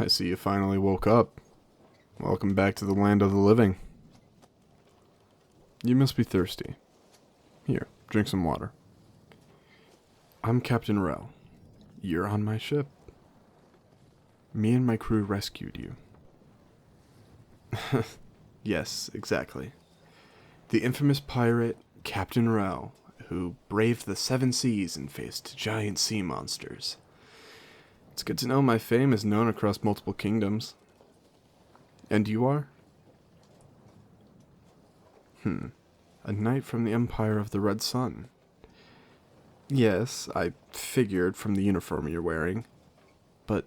I see you finally woke up. Welcome back to the land of the living. You must be thirsty. Here, drink some water. I'm Captain Rel. You're on my ship. Me and my crew rescued you. Yes, exactly. The infamous pirate, Captain Rel, who braved the 7 seas and faced giant sea monsters. It's good to know my fame is known across multiple kingdoms. And you are? A knight from the Empire of the Red Sun. Yes, I figured from the uniform you're wearing. But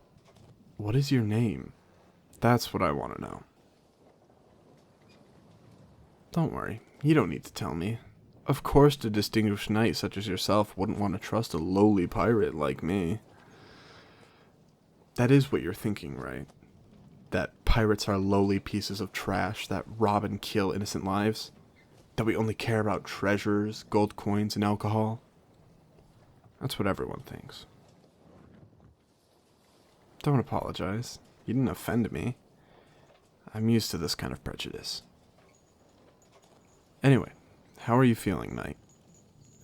what is your name? That's what I want to know. Don't worry, you don't need to tell me. Of course a distinguished knight such as yourself wouldn't want to trust a lowly pirate like me. That is what you're thinking, right? That pirates are lowly pieces of trash that rob and kill innocent lives? That we only care about treasures, gold coins, and alcohol? That's what everyone thinks. Don't apologize. You didn't offend me. I'm used to this kind of prejudice. Anyway, how are you feeling, Knight?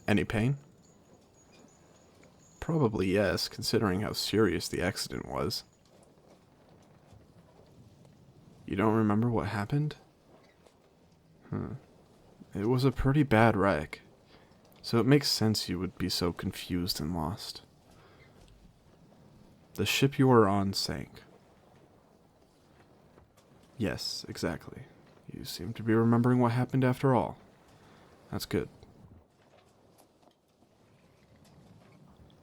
Any pain? Probably yes, considering how serious the accident was. You don't remember what happened? It was a pretty bad wreck, so it makes sense you would be so confused and lost. The ship you were on sank. Yes, exactly. You seem to be remembering what happened after all. That's good.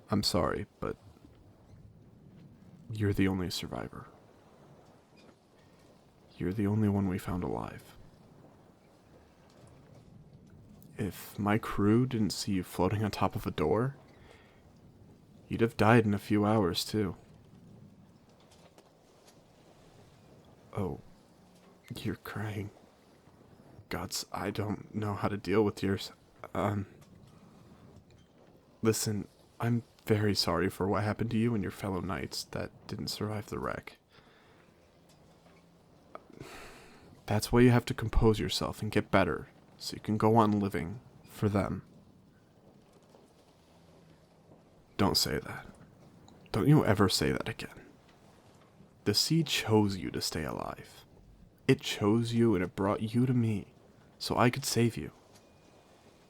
I'm sorry, but you're the only survivor. You're the only one we found alive. If my crew didn't see you floating on top of a door, you'd have died in a few hours, too. Oh, you're crying. Gods, I don't know how to deal with yours. Listen, I'm very sorry for what happened to you and your fellow knights that didn't survive the wreck. That's why you have to compose yourself and get better, so you can go on living for them. Don't say that. Don't you ever say that again. The sea chose you to stay alive. It chose you and it brought you to me, so I could save you.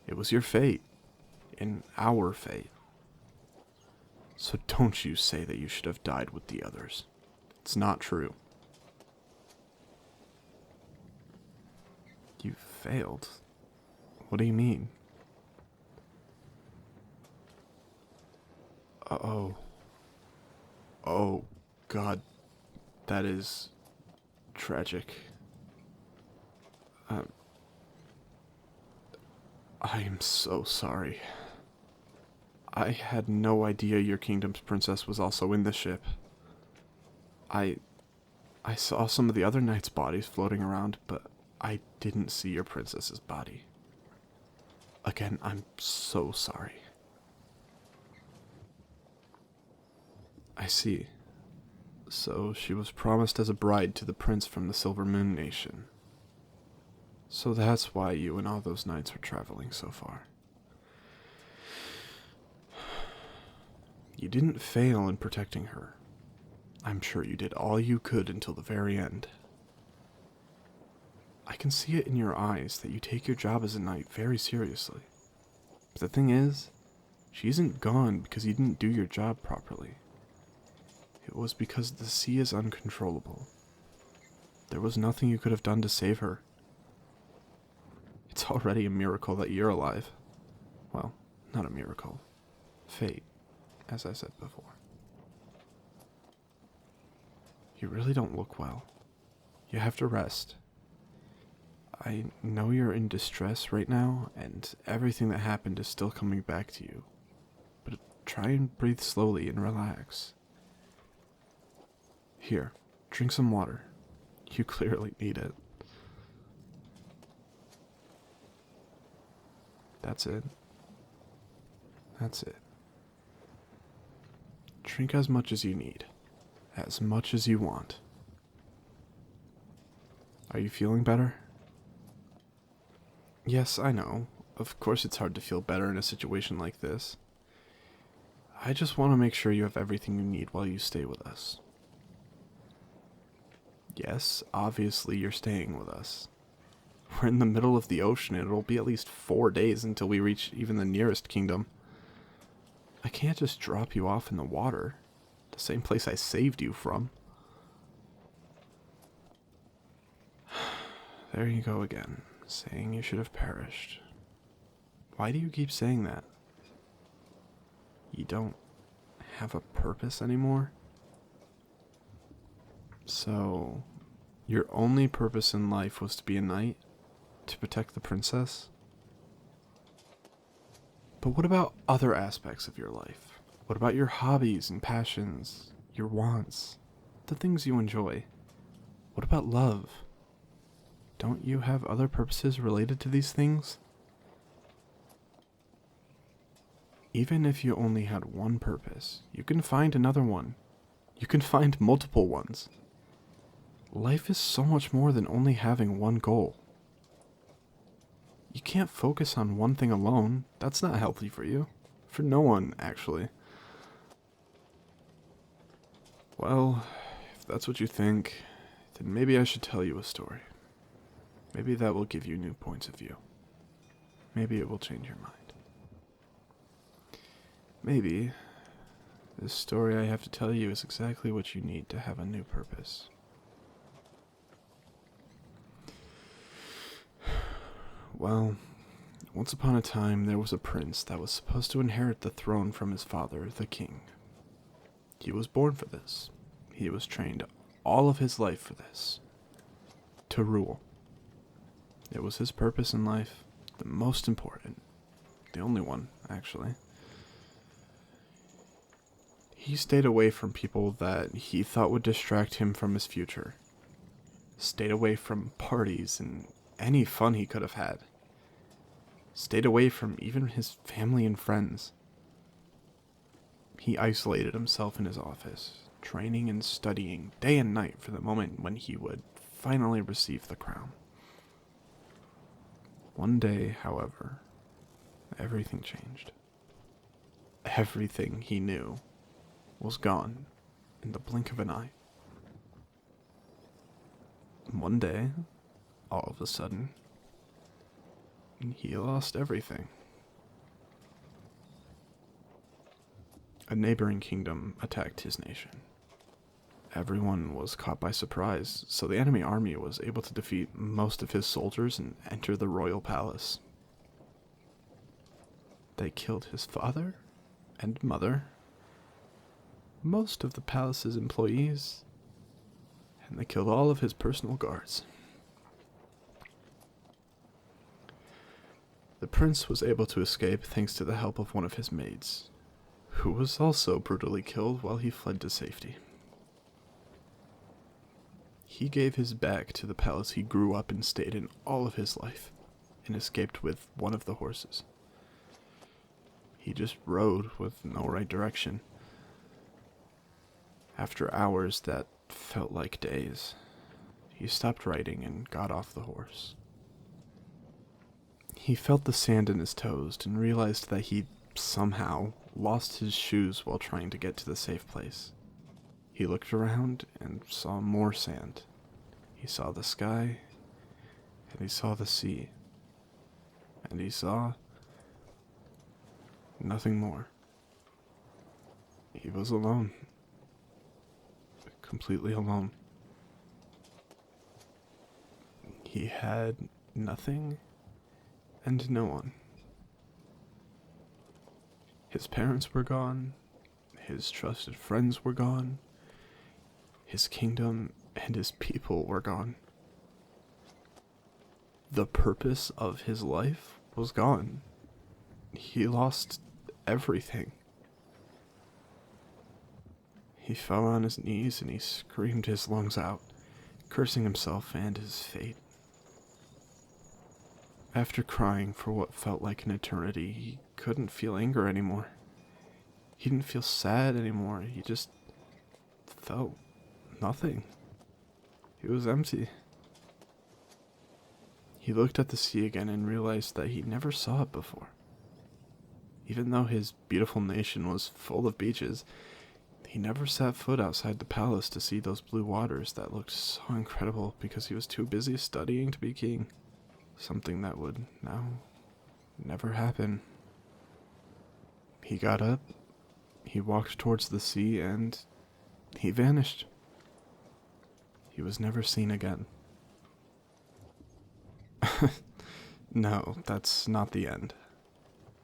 It was your fate, and our fate. So don't you say that you should have died with the others. It's not true. You failed? What do you mean? Oh. Oh, God. That is tragic. I am so sorry. I had no idea your kingdom's princess was also in the ship. I saw some of the other knights' bodies floating around, but I didn't see your princess's body. Again, I'm so sorry. I see. So she was promised as a bride to the prince from the Silver Moon Nation. So that's why you and all those knights were traveling so far. You didn't fail in protecting her. I'm sure you did all you could until the very end. I can see it in your eyes that you take your job as a knight very seriously. But the thing is, she isn't gone because you didn't do your job properly. It was because the sea is uncontrollable. There was nothing you could have done to save her. It's already a miracle that you're alive. Well, not a miracle. Fate, as I said before. You really don't look well. You have to rest. I know you're in distress right now, and everything that happened is still coming back to you. But try and breathe slowly and relax. Here, drink some water. You clearly need it. That's it. That's it. Drink as much as you need. as much as you want. Are you feeling better? Yes, I know. Of course it's hard to feel better in a situation like this. I just want to make sure you have everything you need while you stay with us. Yes, obviously you're staying with us. We're in the middle of the ocean and it'll be at least 4 days until we reach even the nearest kingdom. I can't just drop you off in the water, the same place I saved you from. There you go again, saying you should have perished. Why do you keep saying that? You don't have a purpose anymore? So, your only purpose in life was to be a knight? To protect the princess? But what about other aspects of your life? What about your hobbies and passions, your wants, the things you enjoy? What about love? Don't you have other purposes related to these things? Even if you only had one purpose, you can find another one. You can find multiple ones. Life is so much more than only having one goal. You can't focus on one thing alone. That's not healthy for you. For no one, actually. Well, if that's what you think, then maybe I should tell you a story. Maybe that will give you new points of view. Maybe it will change your mind. Maybe this story I have to tell you is exactly what you need to have a new purpose. Well, once upon a time there was a prince that was supposed to inherit the throne from his father, the king. He was born for this. He was trained all of his life for this. To rule. It was his purpose in life, the most important. The only one, actually. He stayed away from people that he thought would distract him from his future. Stayed away from parties and any fun he could have had. Stayed away from even his family and friends. He isolated himself in his office, training and studying day and night for the moment when he would finally receive the crown. One day, however, everything changed. Everything he knew was gone in the blink of an eye. One day, all of a sudden, he lost everything. A neighboring kingdom attacked his nation. Everyone was caught by surprise, so the enemy army was able to defeat most of his soldiers and enter the royal palace. They killed his father and mother, most of the palace's employees, and they killed all of his personal guards. The prince was able to escape thanks to the help of one of his maids, who was also brutally killed while he fled to safety. He gave his back to the palace he grew up and stayed in all of his life, and escaped with one of the horses. He just rode with no right direction. After hours that felt like days, he stopped riding and got off the horse. He felt the sand in his toes and realized that he somehow lost his shoes while trying to get to the safe place. He looked around and saw more sand. He saw the sky, and he saw the sea, and he saw nothing more. He was alone. Completely alone. He had nothing and no one. His parents were gone, his trusted friends were gone, his kingdom and his people were gone. The purpose of his life was gone. He lost everything. He fell on his knees and he screamed his lungs out, cursing himself and his fate. After crying for what felt like an eternity, he couldn't feel anger anymore. He didn't feel sad anymore. He just felt Nothing. It was empty. He looked at the sea again and realized that he never saw it before. Even though his beautiful nation was full of beaches, he never set foot outside the palace to see those blue waters that looked so incredible because he was too busy studying to be king. Something that would now never happen. He got up, he walked towards the sea, and he vanished. He was never seen again. No, that's not the end.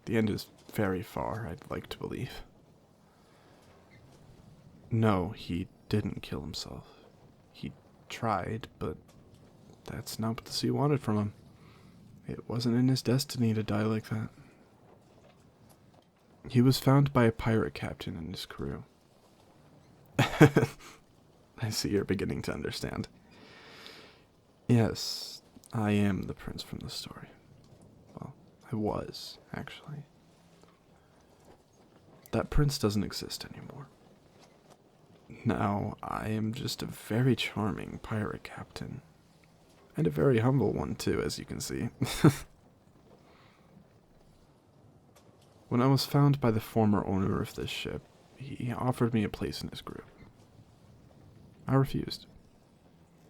The end is very far, I'd like to believe. No, he didn't kill himself. He tried, but that's not what the sea wanted from him. It wasn't in his destiny to die like that. He was found by a pirate captain and his crew. I see you're beginning to understand. Yes, I am the prince from the story. Well, I was, actually. That prince doesn't exist anymore. Now, I am just a very charming pirate captain. And a very humble one, too, as you can see. When I was found by the former owner of this ship, he offered me a place in his group. I refused.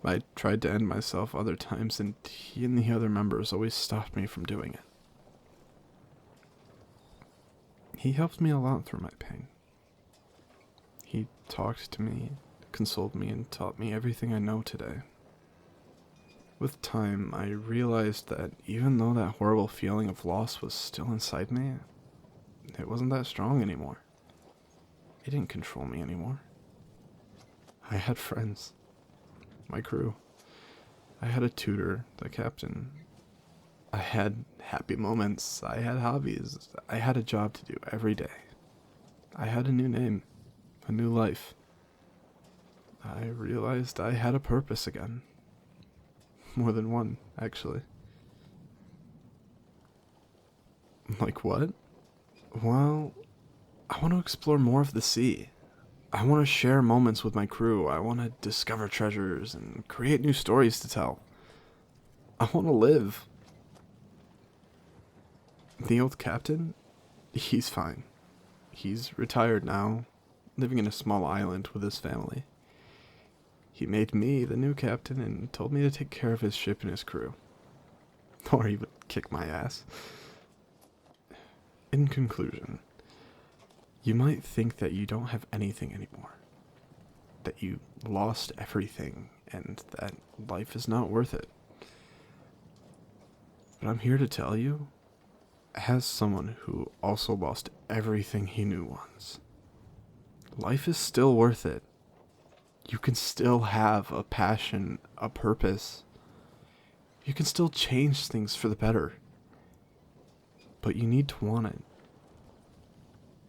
I tried to end myself other times, and he and the other members always stopped me from doing it. He helped me a lot through my pain. He talked to me, consoled me, and taught me everything I know today. With time, I realized that even though that horrible feeling of loss was still inside me, it wasn't that strong anymore. It didn't control me anymore. I had friends, my crew. I had a tutor, the captain. I had happy moments. I had hobbies. I had a job to do every day. I had a new name, a new life. I realized I had a purpose again. More than one, actually. Like what? Well, I want to explore more of the sea. I want to share moments with my crew. I want to discover treasures and create new stories to tell. I want to live. The old captain? He's fine. He's retired now, living in a small island with his family. He made me the new captain and told me to take care of his ship and his crew. Or he would kick my ass. In conclusion, you might think that you don't have anything anymore. That you lost everything and that life is not worth it. But I'm here to tell you, as someone who also lost everything he knew once, life is still worth it. You can still have a passion, a purpose. You can still change things for the better. But you need to want it.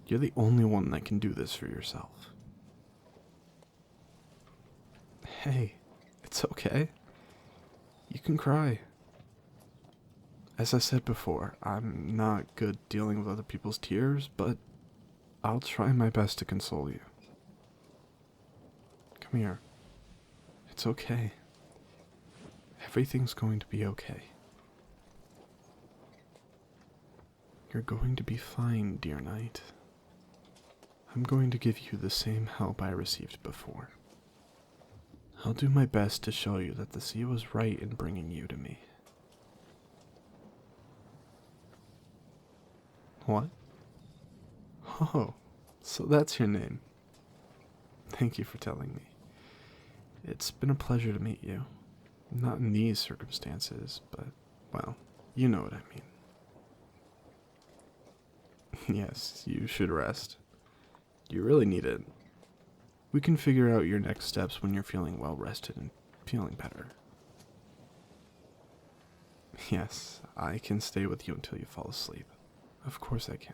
You're the only one that can do this for yourself. Hey, it's okay. You can cry. As I said before, I'm not good dealing with other people's tears, but I'll try my best to console you. Come here. It's okay. Everything's going to be okay. You're going to be fine, dear knight. I'm going to give you the same help I received before. I'll do my best to show you that the sea was right in bringing you to me. What? Oh, so that's your name. Thank you for telling me. It's been a pleasure to meet you. Not in these circumstances, but, well, you know what I mean. Yes, you should rest. You really need it. We can figure out your next steps when you're feeling well rested and feeling better. Yes, I can stay with you until you fall asleep. Of course I can.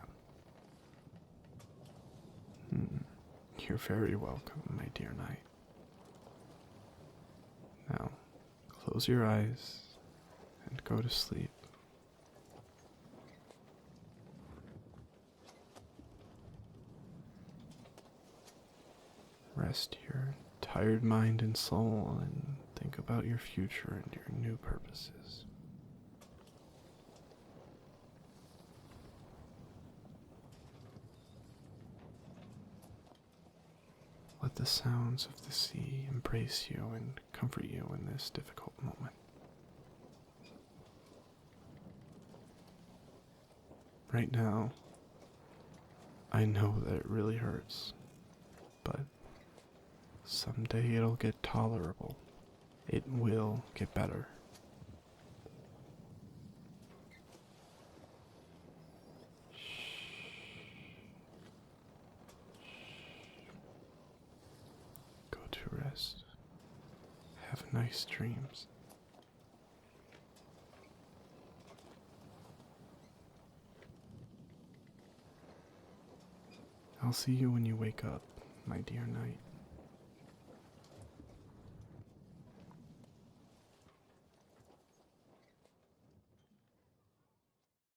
You're very welcome, my dear knight. Now, close your eyes and go to sleep. Rest your tired mind and soul and think about your future and your new purposes. Let the sounds of the sea embrace you and comfort you in this difficult moment. Right now, I know that it really hurts, but someday it'll get tolerable. It will get better. Go to rest. Have nice dreams. I'll see you when you wake up, my dear knight.